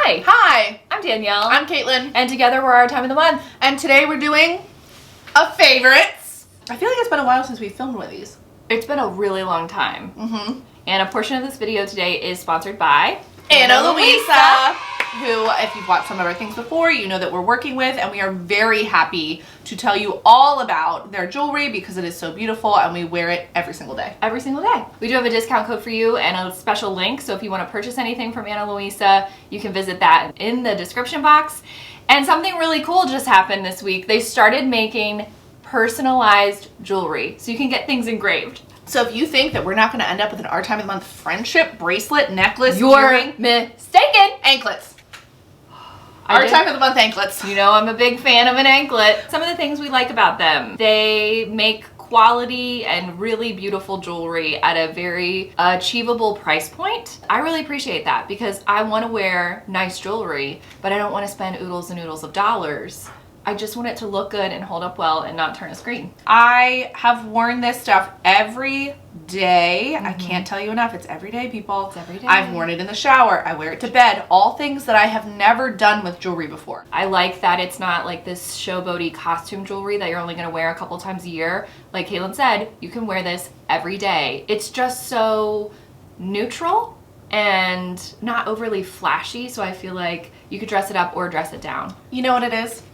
Hi. Hi. I'm Danielle. I'm Caitlin. And together we're our time of the month. And today we're doing a favorites. I feel like it's been a while since we filmed one of these. It's been a really long time. Mm-hmm. And a portion of this video today is sponsored by Ana Luisa, who, if you've watched some of our things before, you know that we're working with, and we are very happy to tell you all about their jewelry because it is so beautiful and we wear it every single day. Every single day. We do have a discount code for you and a special link, so if you want to purchase anything from Ana Luisa, you can visit that in the description box. And something really cool just happened this week. They started making personalized jewelry, so you can get things engraved. So if you think that we're not going to end up with an Our Time of the Month friendship bracelet, necklace, You're earring, mistaken. anklets. Our Time of the Month anklets. You know I'm a big fan of an anklet. Some of the things we like about them, they make quality and really beautiful jewelry at a very achievable price point. I really appreciate that because I want to wear nice jewelry, but I don't want to spend oodles and oodles of dollars. I just want it to look good and hold up well and not turn a screen. I have worn this stuff every day. I can't tell you enough. It's every day, people. It's every day. I've worn it in the shower. I wear it to bed. All things that I have never done with jewelry before. I like that it's not like this showboaty costume jewelry that you're only going to wear a couple times a year. Like Caitlin said, you can wear this every day. It's just so neutral and not overly flashy, so I feel like you could dress it up or dress it down. You know what it is?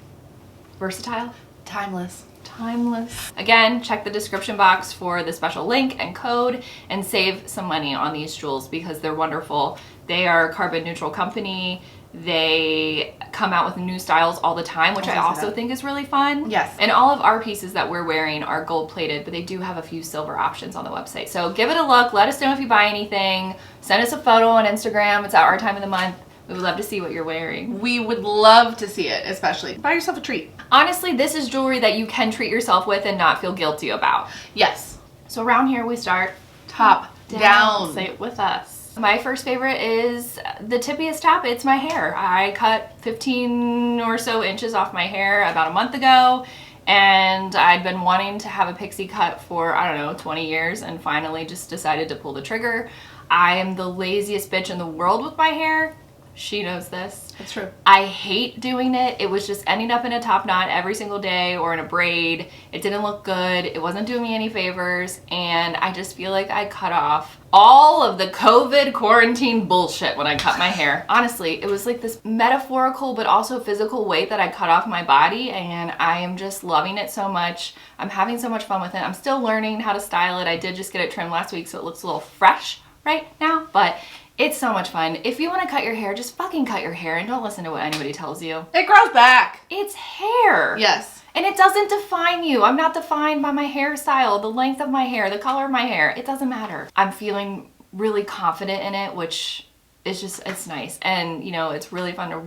Versatile. Timeless. Timeless. Again, check the description box for the special link and code and save some money on these jewels because they're wonderful. They are a carbon neutral company. They come out with new styles all the time, which I also think is really fun. Yes. And all of our pieces that we're wearing are gold plated, but they do have a few silver options on the website. So give it a look. Let us know if you buy anything. Send us a photo on Instagram. It's at Our Time of the Month. We would love to see what you're wearing. We would love to see it, especially. Buy yourself a treat. Honestly, this is jewelry that you can treat yourself with and not feel guilty about. Yes. So around here we start top down. Say it with us. My first favorite is the tippiest top. It's my hair. I cut 15 or so inches off my hair about a month ago, and I'd been wanting to have a pixie cut for, I don't know, 20 years, and finally just decided to pull the trigger. I am the laziest bitch in the world with my hair. She knows this. It's true. I hate doing it. It was just ending up in a top knot every single day or in a braid. It didn't look good. It wasn't doing me any favors. And I just feel like I cut off all of the COVID quarantine bullshit when I cut my hair. Honestly, it was like this metaphorical but also physical weight that I cut off my body, and I am just loving it so much. I'm having so much fun with it. I'm still learning how to style it. I did just get it trimmed last week, so it looks a little fresh right now, but it's so much fun. If you want to cut your hair, just fucking cut your hair and don't listen to what anybody tells you. It grows back. It's hair. Yes. And it doesn't define you. I'm not defined by my hairstyle, the length of my hair, the color of my hair. It doesn't matter. I'm feeling really confident in it, which is just, it's nice. And, you know, it's really fun to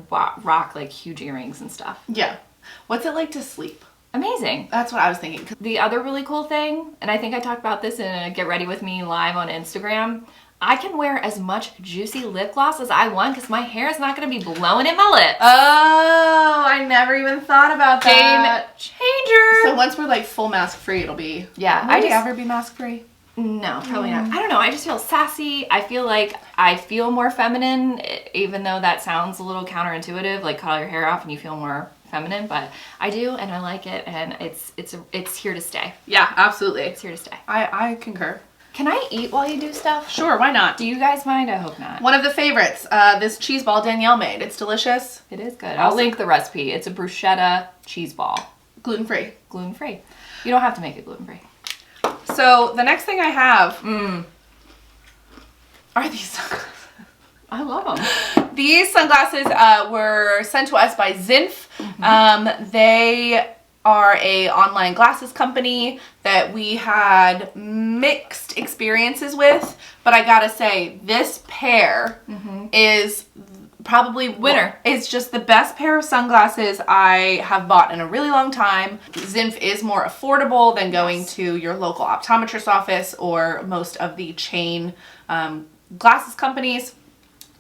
rock like huge earrings and stuff. Yeah. What's it like to sleep? Amazing. That's what I was thinking. The other really cool thing, and I think I talked about this in a Get Ready With Me live on Instagram, I can wear as much juicy lip gloss as I want because my hair is not going to be blowing in my lips. Oh, I never even thought about that. Game changer. So once we're like full mask free, it'll be. Yeah. Will we ever be mask free? No, probably not. I don't know. I just feel sassy. I feel like I feel more feminine, even though that sounds a little counterintuitive, like cut all your hair off and you feel more feminine, but I do, and I like it, and it's here to stay. Yeah, absolutely. It's here to stay. I concur. Can I eat while you do stuff? Sure, why not? Do you guys mind? I hope not. One of the favorites, this cheese ball Danielle made. It's delicious. It is good. I'll link the recipe. It's a bruschetta cheese ball. Gluten-free. Gluten-free. You don't have to make it gluten-free. So the next thing I have are these sunglasses. I love them. These sunglasses were sent to us by Zinf. They are a online glasses company that we had mixed experiences with, but I gotta say, this pair is probably winner. It's just the best pair of sunglasses I have bought in a really long time. Zinf is more affordable than going to your local optometrist office or most of the chain glasses companies.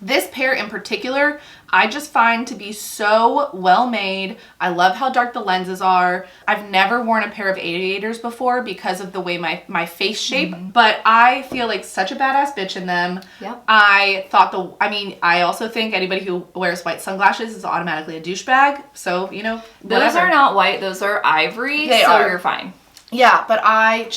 This pair in particular, I just find to be so well made. I love how dark the lenses are. I've never worn a pair of aviators before because of the way my face shape, but I feel like such a badass bitch in them. Yep. I also think anybody who wears white sunglasses is automatically a douchebag. So, you know, whatever. Those are not white, those are ivory, They so are. you're fine. Yeah, but I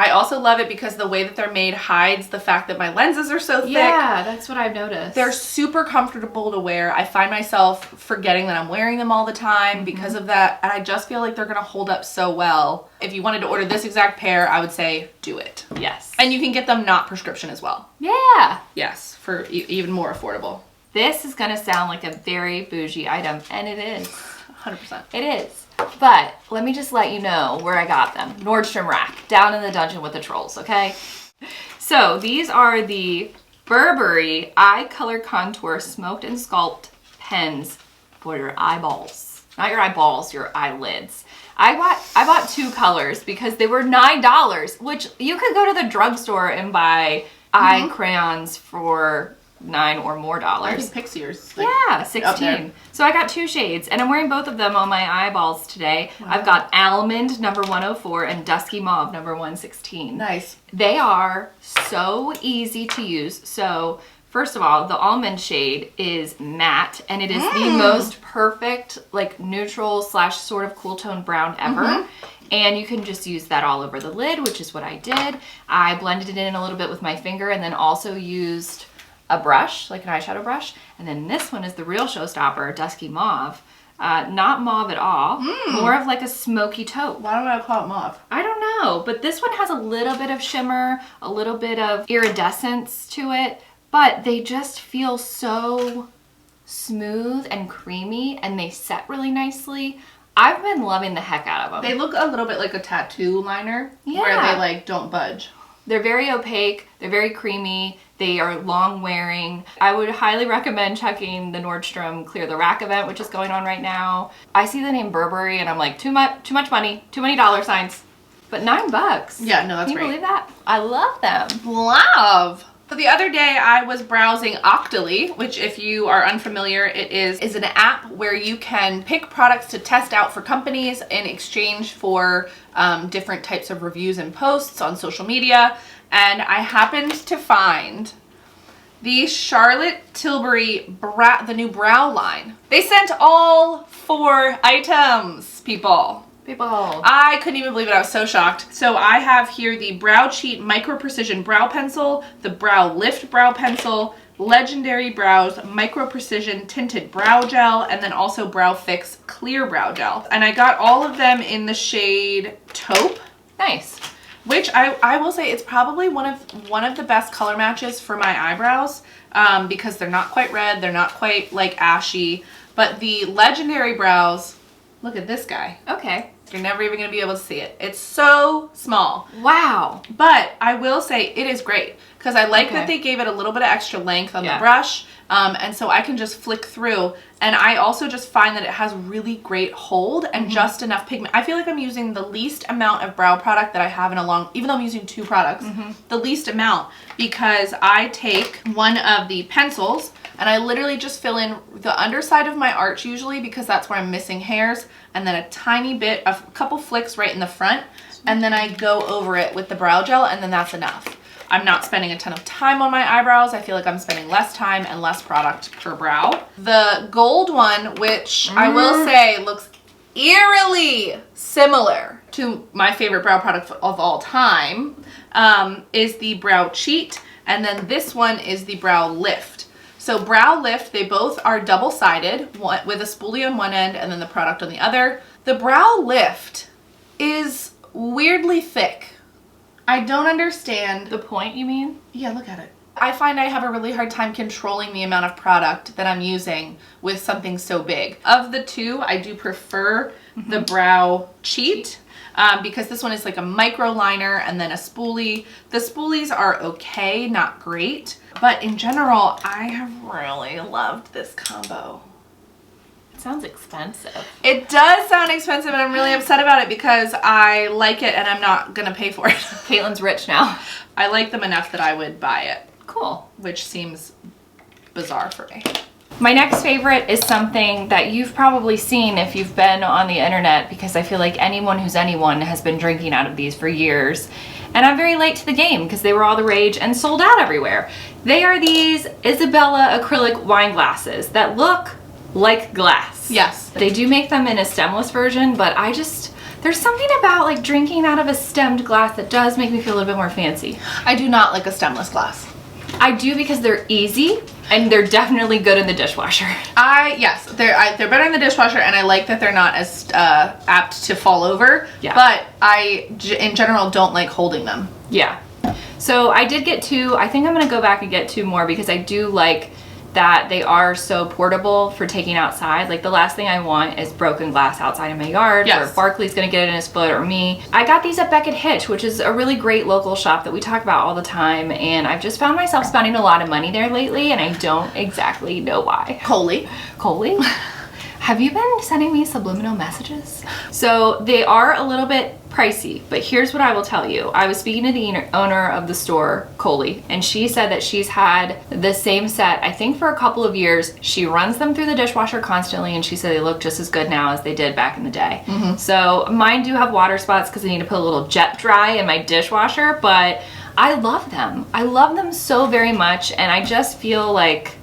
also love it because the way that they're made hides the fact that my lenses are so thick. Yeah, that's what I've noticed. They're super comfortable to wear. I find myself forgetting that I'm wearing them all the time because of that. And I just feel like they're going to hold up so well. If you wanted to order this exact pair, I would say do it. Yes. And you can get them not prescription as well. Yeah. Yes, for even more affordable. This is going to sound like a very bougie item, and it is. 100%. It is. But let me just let you know where I got them. Nordstrom rack, down in the dungeon with the trolls, okay? So these are the Burberry Eye Color Contour Smoked and Sculpt pens for your eyeballs. Not your eyeballs, your eyelids. I bought 2 colors because they were $9, which you could go to the drugstore and buy eye crayons for $9 or more. I think Pixier's like, yeah, 16. So I got 2 shades, and I'm wearing both of them on my eyeballs today. Wow. I've got Almond number 104 and Dusky Mauve number 116. Nice. They are so easy to use. So first of all, the almond shade is matte, and it is the most perfect, like, neutral / sort of cool tone brown ever. And you can just use that all over the lid, which is what I did. I blended it in a little bit with my finger, and then also used a brush, like an eyeshadow brush. And then this one is the real showstopper, Dusky Mauve. Not mauve at all, more of like a smoky taupe. Why don't I call it mauve? I don't know, but this one has a little bit of shimmer, a little bit of iridescence to it, but they just feel so smooth and creamy, and they set really nicely. I've been loving the heck out of them. They look a little bit like a tattoo liner, where Yeah. they like don't budge. They're very opaque, they're very creamy, they are long wearing. I would highly recommend checking the Nordstrom Clear the Rack event, which is going on right now. I see the name Burberry and I'm like, too much money, too many dollar signs. But $9. Yeah, no, that's Can you great. believe that? I love them. Love. So the other day I was browsing Octoly, which if you are unfamiliar, it is an app where you can pick products to test out for companies in exchange for different types of reviews and posts on social media. And I happened to find the Charlotte Tilbury the new brow line. They sent all 4 items, people. I couldn't even believe it. I was so shocked. So I have here the Brow Cheat Micro Precision Brow Pencil, the Brow Lift Brow Pencil, Legendary Brows Micro Precision Tinted Brow Gel, and then also Brow Fix Clear Brow Gel. And I got all of them in the shade Taupe. Nice. Which I will say it's probably one of the best color matches for my eyebrows because they're not quite red, they're not quite like ashy, but the Legendary Brows, look at this guy. Okay. You're never even going to be able to see it. It's so small. Wow. But I will say it is great because I like that they gave it a little bit of extra length on the brush. And so I can just flick through. And I also just find that it has really great hold and just enough pigment. I feel like I'm using the least amount of brow product that I have in a long, even though I'm using 2 products, the least amount, because I take one of the pencils and I literally just fill in the underside of my arch usually because that's where I'm missing hairs, and then a tiny bit of a couple flicks right in the front, and then I go over it with the brow gel, and then that's enough. I'm not spending a ton of time on my eyebrows. I feel like I'm spending less time and less product per brow. The gold one, which I will say looks eerily similar to my favorite brow product of all time, is the Brow Cheat, and then this one is the Brow Lift. So Brow Lift, they both are double-sided, with a spoolie on one end and then the product on the other. The Brow Lift is weirdly thick. I don't understand. The point, you mean? Yeah, look at it. I find I have a really hard time controlling the amount of product that I'm using with something so big. Of the 2, I do prefer the Brow Cheat. Because this one is like a micro liner and then a spoolie. The spoolies are okay, not great. But in general, I have really loved this combo. It sounds expensive. It does sound expensive, and I'm really upset about it because I like it and I'm not going to pay for it. Caitlin's rich now. I like them enough that I would buy it. Cool. Which seems bizarre for me. My next favorite is something that you've probably seen if you've been on the internet, because I feel like anyone who's anyone has been drinking out of these for years. And I'm very late to the game because they were all the rage and sold out everywhere. They are these Isabella acrylic wine glasses that look like glass. Yes. They do make them in a stemless version, but there's something about like drinking out of a stemmed glass that does make me feel a little bit more fancy. I do not like a stemless glass. I do, because they're easy and they're definitely good in the dishwasher. Yes, they're better in the dishwasher, and I like that they're not as apt to fall over. Yeah. But I, in general, don't like holding them. Yeah. So I did get 2. I think I'm gonna go back and get 2 more because I do like that they are so portable for taking outside. Like, the last thing I want is broken glass outside in my yard, Yes. or Barkley's gonna get it in his foot, or me. I got these at Beckett Hitch, which is a really great local shop that we talk about all the time, and I've just found myself spending a lot of money there lately, and I don't exactly know why. Coley. Have you been sending me subliminal messages? So they are a little bit pricey, but here's what I will tell you. I was speaking to the owner of the store, Coley, and she said that she's had the same set, I think, for a couple of years. She runs them through the dishwasher constantly, and she said they look just as good now as they did back in the day. So mine do have water spots because I need to put a little jet dry in my dishwasher, but I love them. I love them so very much, and I just feel like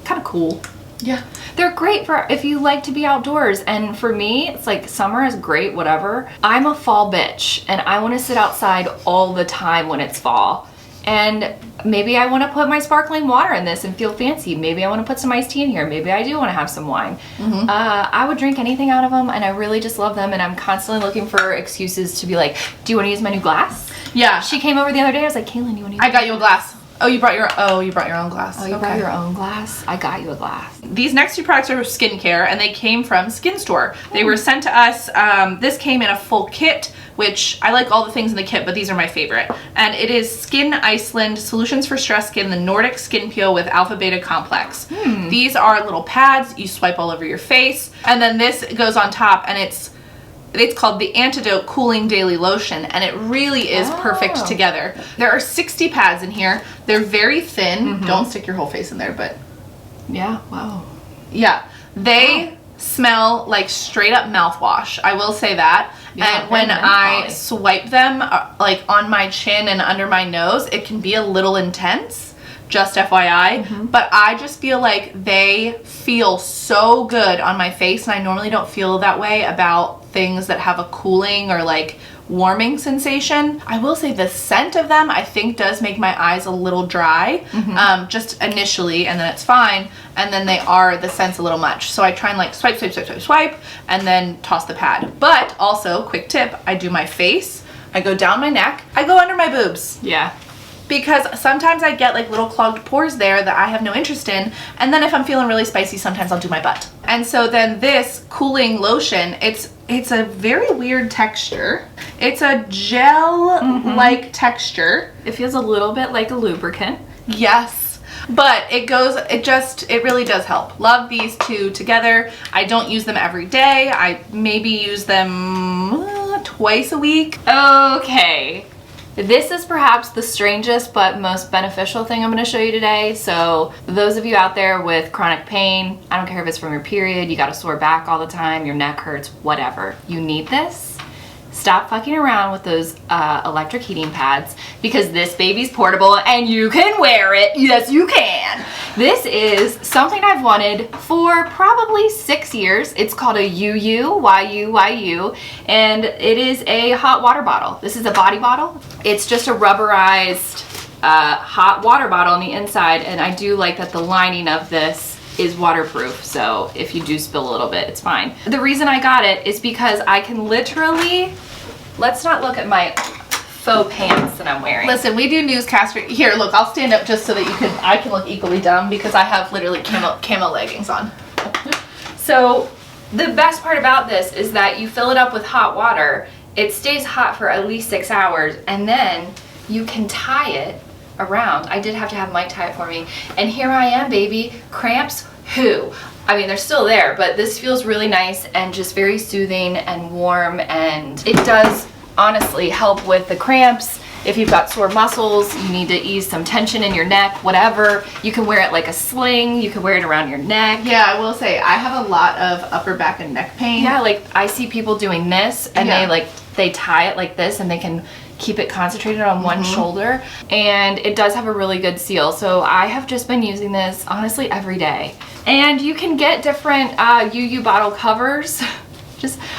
kind of cool. Yeah. They're great for if you like to be outdoors, and for me, it's like summer is great, whatever. I'm a fall bitch, and I want to sit outside all the time when it's fall. And maybe I want to put my sparkling water in this and feel fancy. Maybe I want to put some iced tea in here. Maybe I do want to have some wine. I would drink anything out of them, and I really just love them, and I'm constantly looking for excuses to be like, do you want to use my new glass? Yeah. She came over the other day, I was like, Kaylin, you want to use I got you a glass. Oh, you brought your own glass. Oh, you brought your own glass? I got you a glass. These next 2 products are skincare, and they came from Skin Store. They were sent to us. This came in a full kit, which I like all the things in the kit, but these are my favorite. And it is Skin Iceland Solutions for Stress Skin, the Nordic Skin Peel with Alpha Beta Complex. These are little pads you swipe all over your face, and then this goes on top, and it's called the Antidote Cooling Daily Lotion, and it really is perfect together. There are 60 pads in here. They're very thin. Don't stick your whole face in there, but yeah, wow. Yeah, they smell like straight up mouthwash. I will say that. Yeah, and when I swipe them like on my chin and under my nose, it can be a little intense, just FYI. But I just feel like they feel so good on my face, and I normally don't feel that way about things that have a cooling or like warming sensation. I will say the scent of them, I think, does make my eyes a little dry, just initially, and then it's fine. And then the scent's a little much. So I try and like swipe, and then toss the pad. But also, quick tip, I do my face, I go down my neck, I go under my boobs. Yeah. Because sometimes I get like little clogged pores there that I have no interest in, and then if I'm feeling really spicy, sometimes I'll do my butt. And so then this cooling lotion, it's a very weird texture. It's a gel-like texture. It feels a little bit like a lubricant. Yes. But it really does help. Love these 2 together. I don't use them every day. I maybe use them twice a week. Okay. This is perhaps the strangest but most beneficial thing I'm going to show you today. So those of you out there with chronic pain, I don't care if it's from your period, you got a sore back all the time, your neck hurts, whatever, you need this. Stop fucking around with those electric heating pads, because this baby's portable and you can wear it. Yes, you can. This is something I've wanted for probably 6 years. It's called a YU, and it is a hot water bottle. This is a body bottle. It's just a rubberized hot water bottle on the inside, and I do like that the lining of this is waterproof, so if you do spill a little bit, it's fine. The reason I got it is because I can literally, let's not look at my faux pants that I'm wearing. Listen, we do newscaster. Here, look, I'll stand up just so that I can look equally dumb, because I have literally camo leggings on. So the best part about this is that you fill it up with hot water, it stays hot for at least 6 hours, and then you can tie it around. I did have to have Mike tie it for me, and here I am, baby. Cramps? Who? I mean, they're still there, but this feels really nice and just very soothing and warm, and it does honestly help with the cramps If you've got sore muscles, you need to ease some tension in your neck, whatever. You can wear it like a sling. You can wear it around your neck. Yeah, I will say, I have a lot of upper back and neck pain. Yeah, like I see people doing this and they tie it like this and they can keep it concentrated on one shoulder, and it does have a really good seal. So I have just been using this honestly every day. And you can get different UU bottle covers.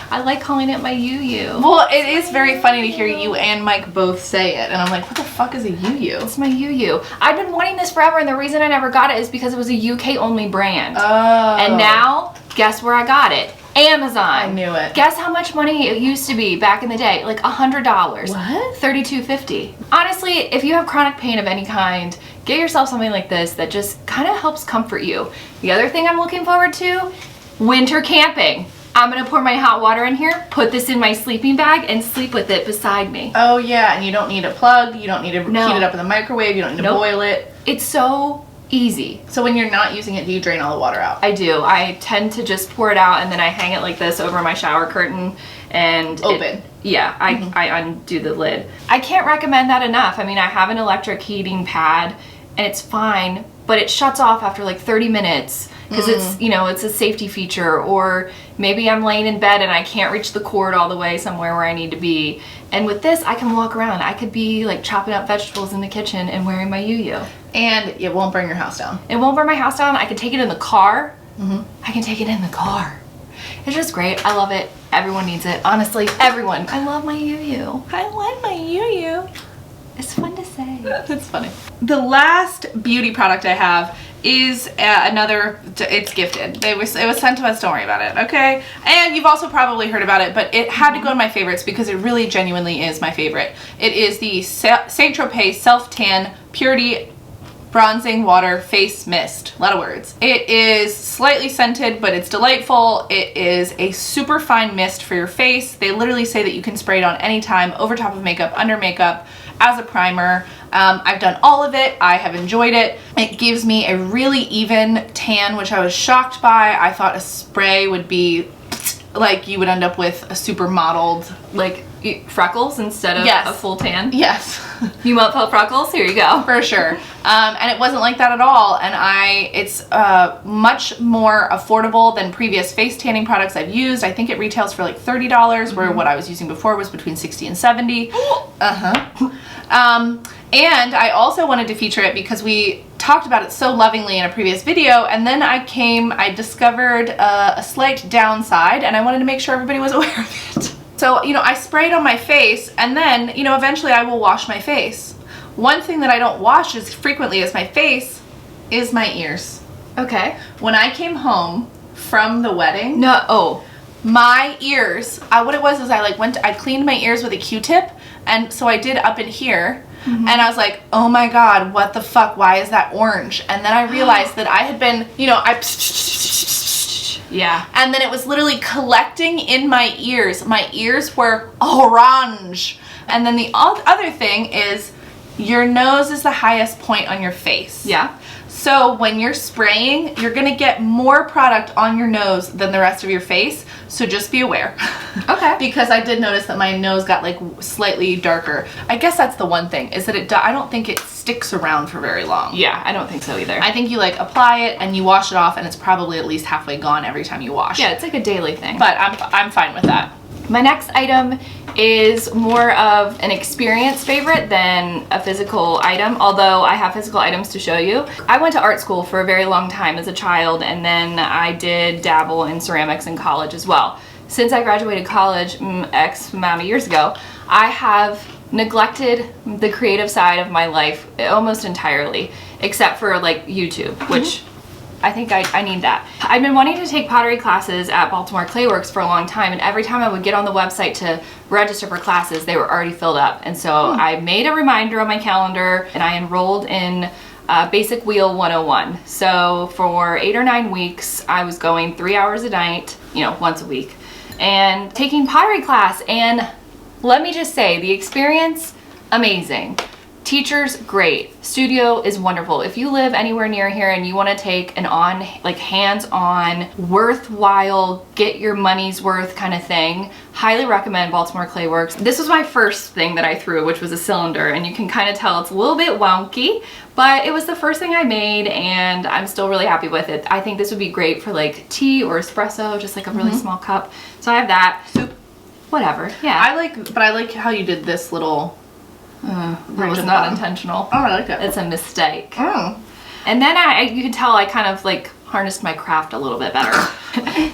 I like calling it my UU. Well, it is very funny to hear you and Mike both say it, and I'm like, what the fuck is a UU? It's my UU. I've been wanting this forever, and the reason I never got it is because it was a UK only brand. Oh. And now, guess where I got it? Amazon. I knew it. Guess how much money it used to be back in the day? Like $100. What? $32.50. Honestly, if you have chronic pain of any kind, get yourself something like this that just kind of helps comfort you. The other thing I'm looking forward to, winter camping. I'm gonna pour my hot water in here, put this in my sleeping bag, and sleep with it beside me. Oh yeah, and you don't need a plug, you don't need to heat it up in the microwave, you don't need to boil it. It's so easy. So when you're not using it, do you drain all the water out? I do. I tend to just pour it out and then I hang it like this over my shower curtain and open. I undo the lid. I can't recommend that enough. I mean, I have an electric heating pad and it's fine, but it shuts off after like 30 minutes because it's, you know, it's a safety feature, or maybe I'm laying in bed and I can't reach the cord all the way somewhere where I need to be. And with this, I can walk around. I could be like chopping up vegetables in the kitchen and wearing my UU. And it won't burn your house down. It won't burn my house down. I can take it in the car. I can take it in the car. It's just great. I love it. Everyone needs it. Honestly, everyone. I love my UU. I like my UU. It's fun to say. It's funny. The last beauty product I have is another, it's gifted. It was sent to us, don't worry about it, okay? And you've also probably heard about it, but it had to go in my favorites because it really genuinely is my favorite. It is the Saint Tropez Self Tan Purity Bronzing Water Face Mist. A lot of words. It is slightly scented, but it's delightful. It is a super fine mist for your face. They literally say that you can spray it on anytime, over top of makeup, under makeup, as a primer. I've done all of it. I have enjoyed it. It gives me a really even tan, which I was shocked by. I thought a spray would be like you would end up with a super mottled, like freckles instead of a full tan. Yes. You want full freckles? Here you go. For sure. And it wasn't like that at all. And it's much more affordable than previous face tanning products I've used. I think it retails for like $30, where what I was using before was between $60 and $70. And I also wanted to feature it because we talked about it so lovingly in a previous video, and then I discovered a slight downside, and I wanted to make sure everybody was aware of it. So, you know, I sprayed on my face, and then, you know, eventually I will wash my face. One thing that I don't wash as frequently as my face is my ears. Okay. When I came home from the wedding, my ears, what it was is I cleaned my ears with a Q-tip, and so I did up in here, and I was like, oh my god, what the fuck, why is that orange? And then I realized that I had been, you know, and then it was literally collecting in my ears. My ears were orange. And then the other thing is, your nose is the highest point on your face. Yeah. So when you're spraying, you're gonna get more product on your nose than the rest of your face. So just be aware. Okay. Because I did notice that my nose got like slightly darker. I guess that's the one thing, is that I don't think it sticks around for very long. Yeah, I don't think so either. I think you like apply it and you wash it off, and it's probably at least halfway gone every time you wash. Yeah, it's like a daily thing. But I'm fine with that. My next item is more of an experience favorite than a physical item, although I have physical items to show you. I went to art school for a very long time as a child, and then I did dabble in ceramics in college as well. Since I graduated college X amount of years ago, I have neglected the creative side of my life almost entirely, except for like YouTube, which I think I need that. I've been wanting to take pottery classes at Baltimore Clay Works for a long time, and every time I would get on the website to register for classes, they were already filled up. And so I made a reminder on my calendar, and I enrolled in Basic Wheel 101. So for 8 or 9 weeks, I was going 3 hours a night, you know, once a week, and taking pottery class. And let me just say, the experience, amazing. Teachers, great. Studio is wonderful. If you live anywhere near here and you want to take an hands-on, worthwhile, get your money's worth kind of thing, highly recommend Baltimore Clay Works. This was my first thing that I threw, which was a cylinder, and you can kind of tell it's a little bit wonky, but it was the first thing I made and I'm still really happy with it. I think this would be great for like tea or espresso, just like a really small cup. So I have that. Soup. Whatever. Yeah. I like how you did this little. That was not intentional. Oh, I like that. It's a mistake. Oh. And then you can tell I kind of like harnessed my craft a little bit better.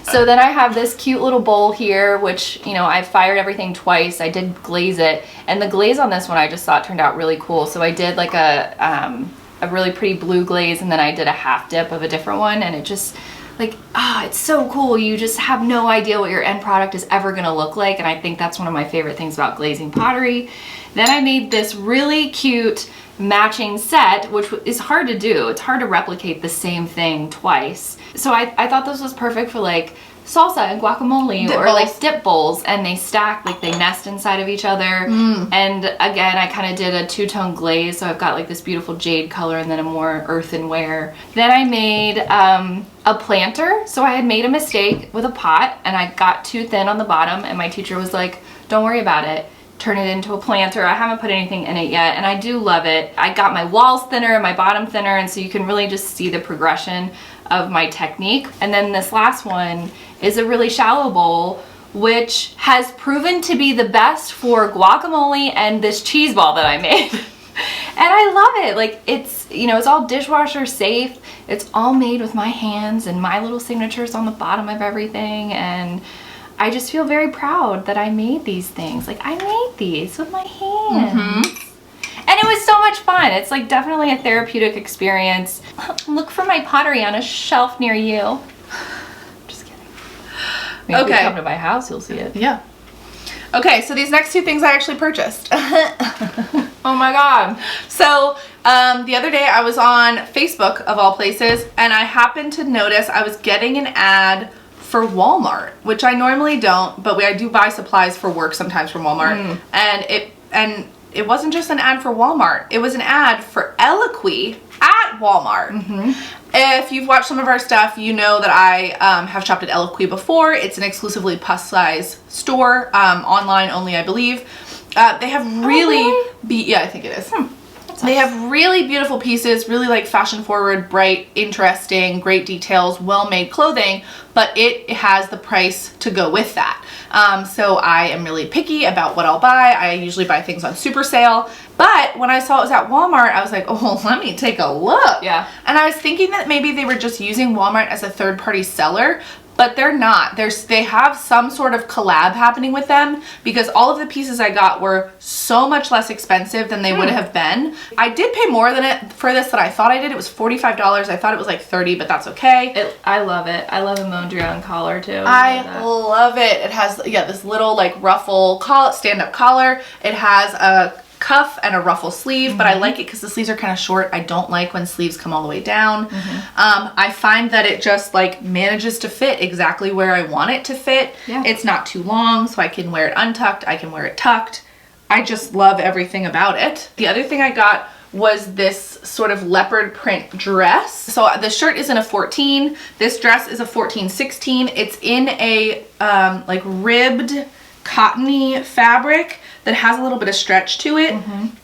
So then I have this cute little bowl here, which, you know, I fired everything twice. I did glaze it. And the glaze on this one I just thought turned out really cool. So I did like a really pretty blue glaze, and then I did a half dip of a different one, and it just it's so cool. You just have no idea what your end product is ever gonna look like, and I think that's one of my favorite things about glazing pottery. Then I made this really cute matching set, which is hard to do. It's hard to replicate the same thing twice. So I thought this was perfect for like salsa and guacamole or like dip bowls, and they stack, like they nest inside of each other. And again, I kind of did a two-tone glaze, so I've got like this beautiful jade color and then a more earthenware. Then I made a planter. So I had made a mistake with a pot and I got too thin on the bottom, and my teacher was like, don't worry about it, turn it into a planter. I haven't put anything in it yet, and I do love it. I got my walls thinner and my bottom thinner, and so you can really just see the progression of my technique. And then this last one is a really shallow bowl, which has proven to be the best for guacamole and this cheese ball that I made. And I love it. Like, it's, you know, it's all dishwasher safe. It's all made with my hands and my little signatures on the bottom of everything, and I just feel very proud that I made these things. Like, I made these with my hands. And it was so much fun. It's like definitely a therapeutic experience. Look for my pottery on a shelf near you. Just kidding. Maybe if you come to my house, you'll see it. Yeah. Okay, so these next two things I actually purchased. Oh my God. So the other day I was on Facebook, of all places, and I happened to notice I was getting an ad for Walmart, which I normally don't, but I do buy supplies for work sometimes from Walmart. And it wasn't just an ad for Walmart. It was an ad for Eloquii at Walmart. If you've watched some of our stuff, you know that I have shopped at Eloquii before. It's an exclusively plus size store, online only, I believe. They have really, yeah, I think it is. They have really beautiful pieces, really like fashion forward, bright, interesting, great details, well-made clothing, but it has the price to go with that. So I am really picky about what I'll buy. I usually buy things on super sale, but when I saw it was at Walmart, I was like, oh, let me take a look. Yeah. And I was thinking that maybe they were just using Walmart as a third-party seller, but they're not. They have some sort of collab happening with them, because all of the pieces I got were so much less expensive than they would have been. I did pay more than it for this than I thought I did. It was $45. I thought it was like $30, but that's okay. I love it. I love a Mondrian collar too. I love it. It has, yeah, this little like ruffle stand-up collar. It has a cuff and a ruffle sleeve, but I like it because the sleeves are kind of short. I don't like when sleeves come all the way down. I find that it just like manages to fit exactly where I want it to fit. It's not too long, so I can wear it untucked, I can wear it tucked. I just love everything about it. The other thing I got was this sort of leopard print dress. So the shirt is in a 14. This dress is a 14-16. It's in a like ribbed cottony fabric that has a little bit of stretch to it.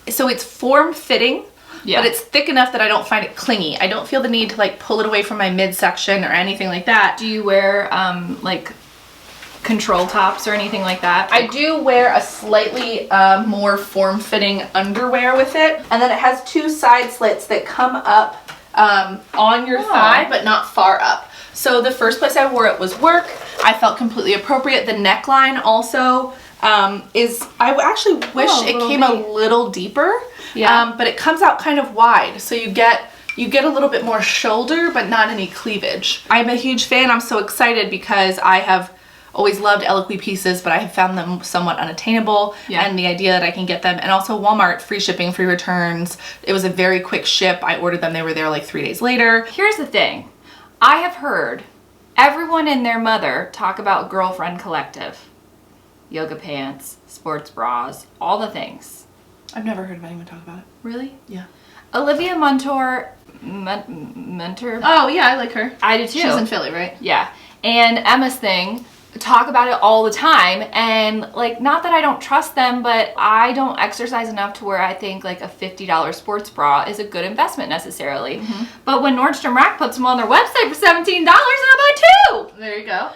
So it's form-fitting, but it's thick enough that I don't find it clingy. I don't feel the need to like pull it away from my midsection or anything like that. Do you wear like control tops or anything like that? I do wear a slightly more form-fitting underwear with it. And then it has two side slits that come up on your thigh, but not far up. So the first place I wore it was work. I felt completely appropriate. The neckline also I actually wish it came a little deeper, but it comes out kind of wide, so you get a little bit more shoulder, but not any cleavage. I'm a huge fan. I'm so excited because I have always loved Eloquii pieces, but I have found them somewhat unattainable, and the idea that I can get them, and also Walmart, free shipping, free returns. It was a very quick ship. I ordered them. They were there like 3 days later. Here's the thing. I have heard everyone and their mother talk about Girlfriend Collective. Yoga pants, sports bras, all the things. I've never heard of anyone talk about it. Really? Yeah. Olivia Mentor. Oh, yeah, I like her. I do too. She's in Philly, right? Yeah. And Emma's Thing talk about it all the time, and like, not that I don't trust them, but I don't exercise enough to where I think like a $50 sports bra is a good investment necessarily. But when Nordstrom Rack puts them on their website for $17, I'll buy two. There you go.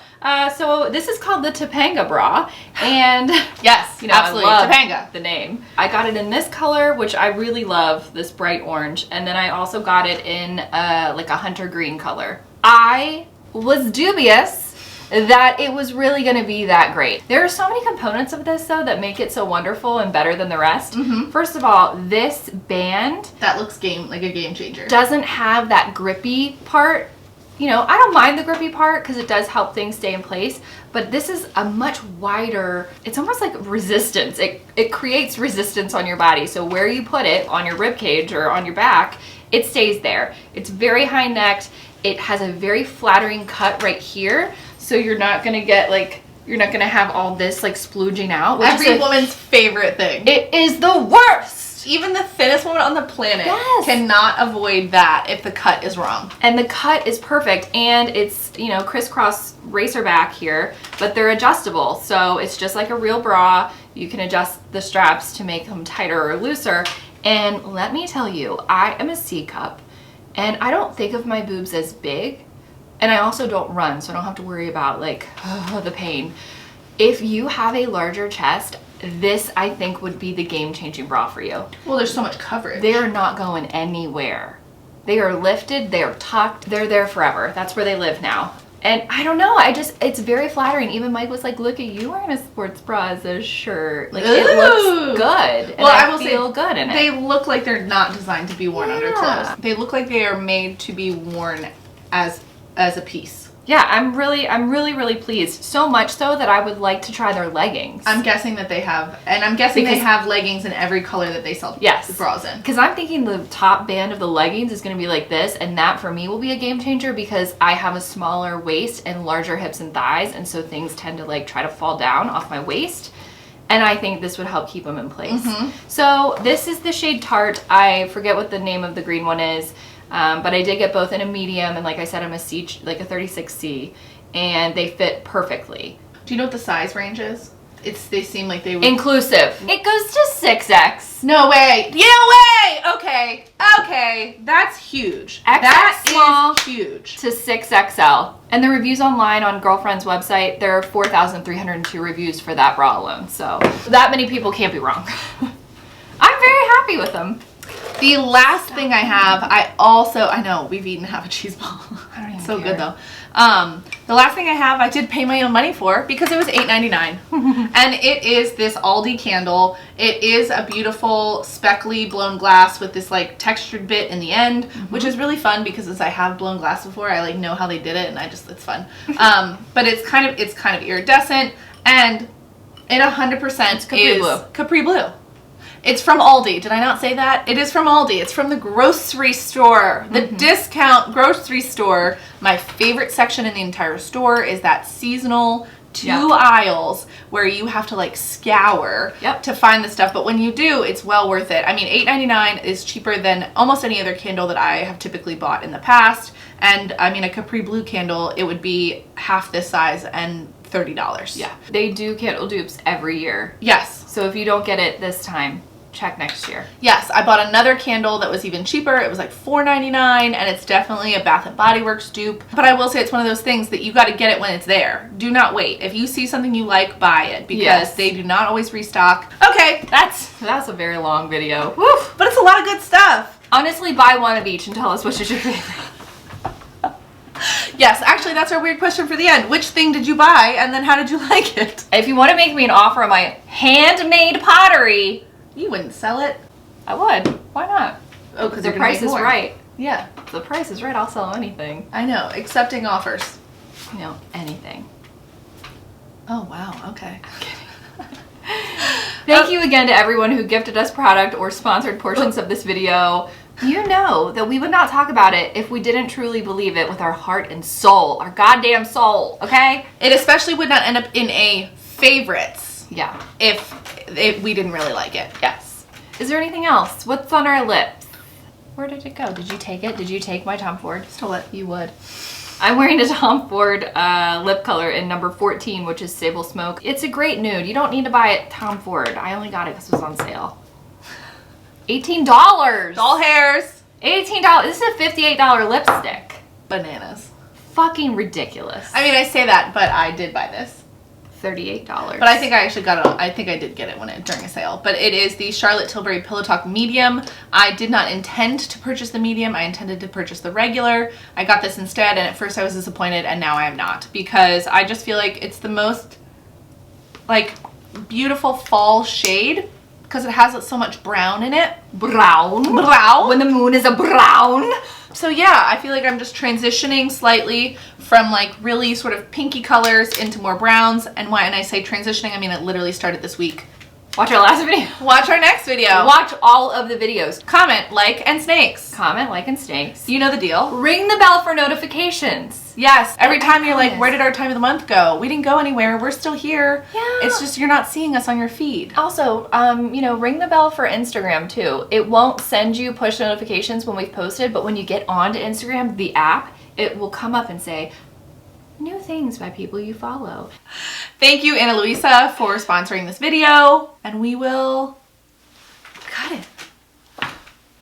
So this is called the Topanga Bra, and Yes, you know, absolutely. I love Topanga. the name. I got it in this color, which I really love, this bright orange, and then I also got it in like a hunter green color. I was dubious that it was really going to be that great. There are so many components of this though that make it so wonderful and better than the rest. First of all, this band That looks like a game changer. doesn't have that grippy part. You know, I don't mind the grippy part because it does help things stay in place, but this is a much wider, it's almost like resistance. It creates resistance on your body. So where you put it, on your rib cage or on your back, it stays there. It's very high necked. It has a very flattering cut right here. So you're not gonna get like, you're not gonna have all this like splooging out. Every woman's favorite thing. It is the worst. Even the thinnest woman on the planet Yes. cannot avoid that if the cut is wrong. And the cut is perfect, and it's, you know, crisscross racer back here, but they're adjustable. So it's just like a real bra. You can adjust the straps to make them tighter or looser. And let me tell you, I am a C cup, and I don't think of my boobs as big. And I also don't run, so I don't have to worry about like the pain. If you have a larger chest, this I think would be the game-changing bra for you. Well, there's so much coverage. They are not going anywhere. They are lifted, they are tucked, they're there forever. That's where they live now. And I don't know, it's very flattering. Even Mike was like, look at you wearing a sports bra as a shirt. Like, it looks good. And Well, I will feel say, good in it. they look like they're not designed to be worn under Yeah. clothes. They look like they are made to be worn as a piece. Yeah, I'm really pleased. So much so that I would like to try their leggings. I'm guessing that they have, and I'm guessing they have leggings in every color that they sell bras in. Because I'm thinking the top band of the leggings is going to be like this, and that for me will be a game changer because I have a smaller waist and larger hips and thighs, and so things tend to like try to fall down off my waist. And I think this would help keep them in place. So this is the shade Tart. I forget what the name of the green one is. But I did get both in a medium, and like I said, I'm a C, like a 36C, and they fit perfectly. Do you know what the size range is? They seem like they would... Inclusive. It goes to 6X. No way. No way. Okay. That's huge. That small is huge. to 6XL. And the reviews online on Girlfriend's website, there are 4,302 reviews for that bra alone. So that many people can't be wrong. I'm very happy with them. The last thing I have, I know we've eaten half a cheese ball. I don't even So care. good though. The last thing I have, I did pay my own money for because it was $8.99. And it is this Aldi Candle. It is a beautiful speckly blown glass with this like textured bit in the end, which is really fun because as I have blown glass before, I like know how they did it, and it's fun. But it's kind of iridescent, and it 100% is Capri Blue. Capri Blue. It's from Aldi. Did I not say that? It is from Aldi. It's from the grocery store. The discount grocery store. My favorite section in the entire store is that seasonal two aisles where you have to like scour to find the stuff. But when you do, it's well worth it. I mean, $8.99 is cheaper than almost any other candle that I have typically bought in the past. And I mean, a Capri Blue candle, it would be half this size and $30. Yeah. They do candle dupes every year. Yes. So if you don't get it this time, check next year. Yes, I bought another candle that was even cheaper. It was like $4.99, and it's definitely a Bath & Body Works dupe. But I will say it's one of those things that you got to get it when it's there. Do not wait. If you see something you like, buy it because they do not always restock. Okay, That's a very long video. Woof. but it's a lot of good stuff. Honestly, buy one of each and tell us which is your favorite. Yes, actually, that's our weird question for the end. Which thing did you buy, and then how did you like it? If you want to make me an offer on my handmade pottery, You wouldn't sell it. I would. Why not? Oh, because The price is right. Yeah, If the price is right, I'll sell anything. I know. Accepting offers. You know, anything. Oh, wow. Okay. Thank you again to everyone who gifted us product or sponsored portions of this video. You know that we would not talk about it if we didn't truly believe it with our heart and soul, our goddamn soul, okay? It especially would not end up in a favorites Yeah. if we didn't really like it. Yes. Is there anything else? What's on our lips? Where did it go? Did you take it? Did you take my Tom Ford? Stole it. You would. I'm wearing a Tom Ford lip color in number 14, which is Sable Smoke. It's a great nude. You don't need to buy it Tom Ford. I only got it because it was on sale. $18. Doll hairs. $18. This is a $58 lipstick. Bananas. Fucking ridiculous. I mean, I say that, but I did buy this. $38. But I think I actually got it. I think I did get it during a sale. But it is the Charlotte Tilbury Pillow Talk Medium. I did not intend to purchase the medium. I intended to purchase the regular. I got this instead, and at first I was disappointed, and now I am not, because I just feel like it's the most like beautiful fall shade because it has so much brown in it. Brown. Brown. When the moon is a brown. So yeah, I feel like I'm just transitioning slightly from like really sort of pinky colors into more browns. And when I say transitioning, I mean it literally started this week. Watch our last video. Watch our next video. Watch all of the videos. Comment, like, and snakes. Comment, like, and snakes. You know the deal. Ring the bell for notifications. Yes, every time you're like, where did our time of the month go? We didn't go anywhere. We're still here. Yeah. It's just you're not seeing us on your feed. Also, you know, ring the bell for Instagram too. It won't send you push notifications when we've posted, but when you get onto Instagram, the app, it will come up and say, new things by people you follow. Thank you, Ana Luisa, for sponsoring this video, and we will cut it.